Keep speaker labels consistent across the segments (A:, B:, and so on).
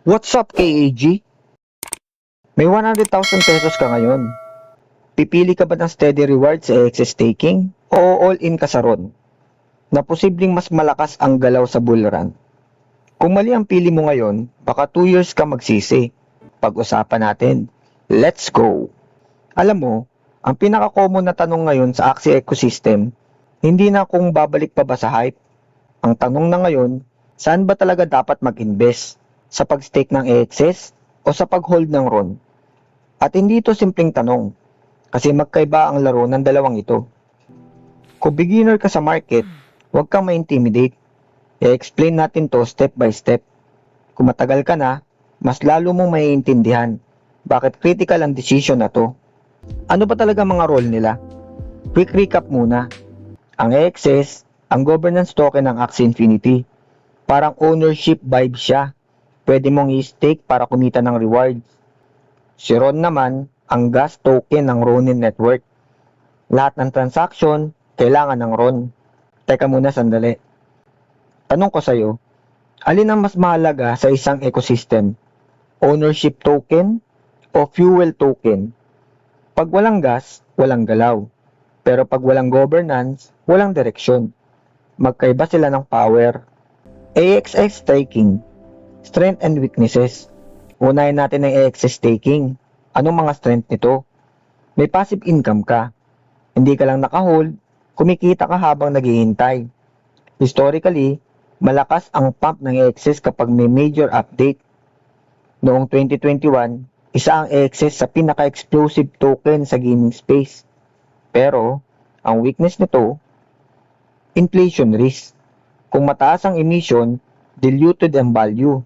A: What's up, KAG? May 100,000 pesos ka ngayon. Pipili ka ba ng steady rewards sa excess staking o all-in ka sa RON na posibleng mas malakas ang galaw sa bull run? Kung mali ang pili mo ngayon, baka 2 years ka magsisi. Pag-usapan natin. Let's go! Alam mo, ang pinaka-common na tanong ngayon sa Axie ecosystem, hindi na kung babalik pa ba sa hype. Ang tanong na ngayon, saan ba talaga dapat mag-invest? Sa pag-stake ng AXS o sa pag-hold ng RON? At hindi ito simpleng tanong, kasi magkaiba ang laro ng dalawang ito. Kung beginner ka sa market, huwag kang ma-intimidate. I-explain natin to step by step. Kung matagal ka na, mas lalo mong maiintindihan bakit critical ang decision na to. Ano ba talaga mga role nila? Quick recap muna. Ang AXS, ang governance token ng Axie Infinity. Parang ownership vibe siya. Pwede mong i-stake para kumita ng rewards. Si RON naman, ang gas token ng Ronin Network. Lahat ng transaction, kailangan ng RON. Teka muna sandali. Tanong ko sa'yo, alin ang mas mahalaga sa isang ecosystem? Ownership token o fuel token? Pag walang gas, walang galaw. Pero pag walang governance, walang direksyon. Magkaiba sila ng power. AXS staking, strength and weaknesses. Unahin natin ang AXS staking. Anong mga strength nito? May passive income ka. Hindi ka lang nakahold, kumikita ka habang naghihintay. Historically, malakas ang pump ng AXS kapag may major update. Noong 2021, isa ang AXS sa pinaka-explosive token sa gaming space. Pero, ang weakness nito, inflation risk. Kung mataas ang emission, diluted ang value.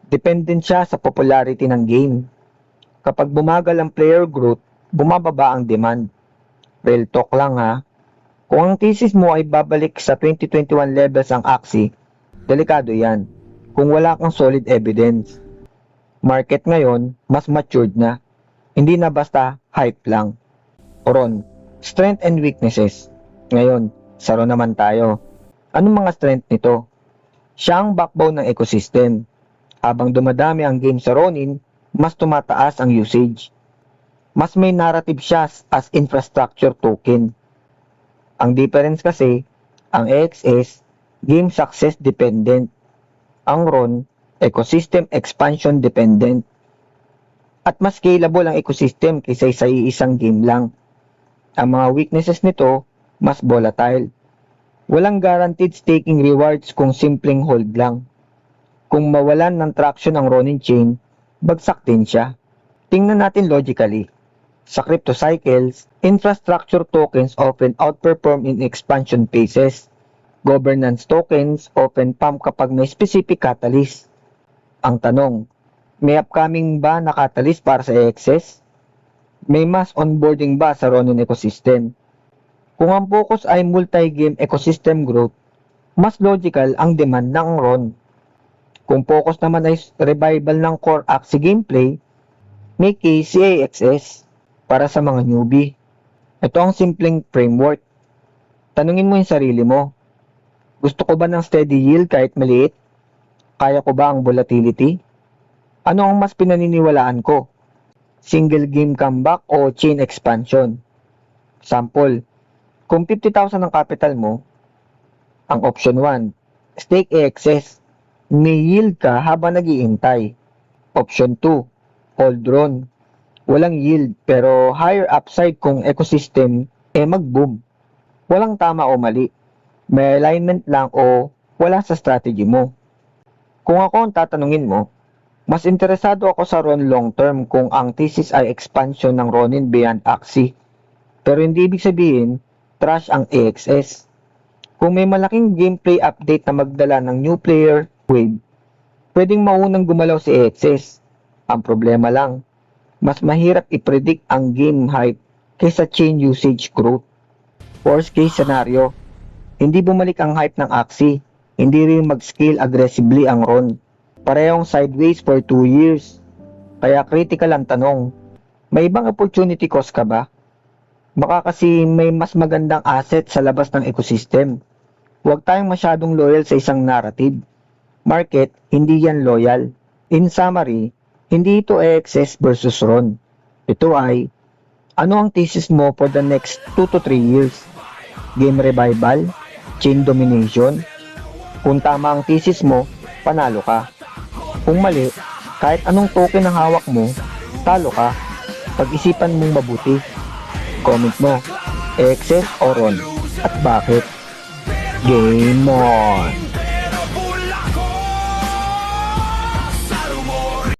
A: Dependent siya sa popularity ng game. Kapag bumagal ang player growth, bumababa ang demand. Real talk lang ha. Kung ang thesis mo ay babalik sa 2021 levels ang Axie, delikado yan. Kung wala kang solid evidence. Market ngayon, mas matured na. Hindi na basta hype lang. RON, strength and weaknesses. Ngayon, sa RON naman tayo. Anong mga strength nito? Siya ang backbone ng ecosystem. Habang dumadami ang game sa Ronin, mas tumataas ang usage. Mas may narrative siya as infrastructure token. Ang difference kasi, ang AXS, game success dependent. Ang RON, ecosystem expansion dependent. At mas scalable ang ecosystem kaysa sa iisang game lang. Ang mga weaknesses nito, mas volatile. Walang guaranteed staking rewards kung simpleng hold lang. Kung mawalan ng traction ang Ronin chain, bagsak din siya. Tingnan natin logically. Sa crypto cycles, infrastructure tokens often outperform in expansion phases. Governance tokens often pump kapag may specific catalyst. Ang tanong, may upcoming ba na catalyst para sa AXS? May mass onboarding ba sa Ronin ecosystem? Kung ang focus ay multi-game ecosystem growth, mas logical ang demand ng RON. Kung focus naman ay revival ng core Axie gameplay, may case si AXS para sa mga newbie. Ito ang simpleng framework. Tanungin mo yung sarili mo. Gusto ko ba ng steady yield kahit maliit? Kaya ko ba ang volatility? Ano ang mas pinaniniwalaan ko? Single game comeback o chain expansion? Sample, kung 50,000 ang capital mo, ang option 1, stake AXS. May yield ka habang nag-iintay. Option 2, hold RON. Walang yield pero higher upside kung ecosystem mag-boom. Walang tama o mali. May alignment lang o wala sa strategy mo. Kung ako ang tatanungin mo, mas interesado ako sa RON long term kung ang thesis ay expansion ng Ronin beyond Axie. Pero hindi ibig sabihin, trash ang AXS. Kung may malaking gameplay update na magdala ng new player wave, pwedeng maunang gumalaw si AXS. Ang problema lang, mas mahirap i-predict ang game hype kaysa chain usage growth. Worst case scenario, hindi bumalik ang hype ng Axie, hindi rin mag-scale aggressively ang RON. Parehong sideways for 2 years. Kaya critical ang tanong, may ibang opportunity cost ka ba? Baka kasi may mas magandang asset sa labas ng ecosystem. Huwag tayong masyadong loyal sa isang narrative. Market, hindi yan loyal. In summary, hindi ito excess versus Ron. Ito ay, ano ang thesis mo for the next 2 to 3 years? Game revival? Chain domination? Kung tama ang thesis mo, panalo ka. Kung mali, kahit anong token ang hawak mo, talo ka. Pag-isipan mong mabuti. Comment mo, excess o Ron, at bakit? Game on!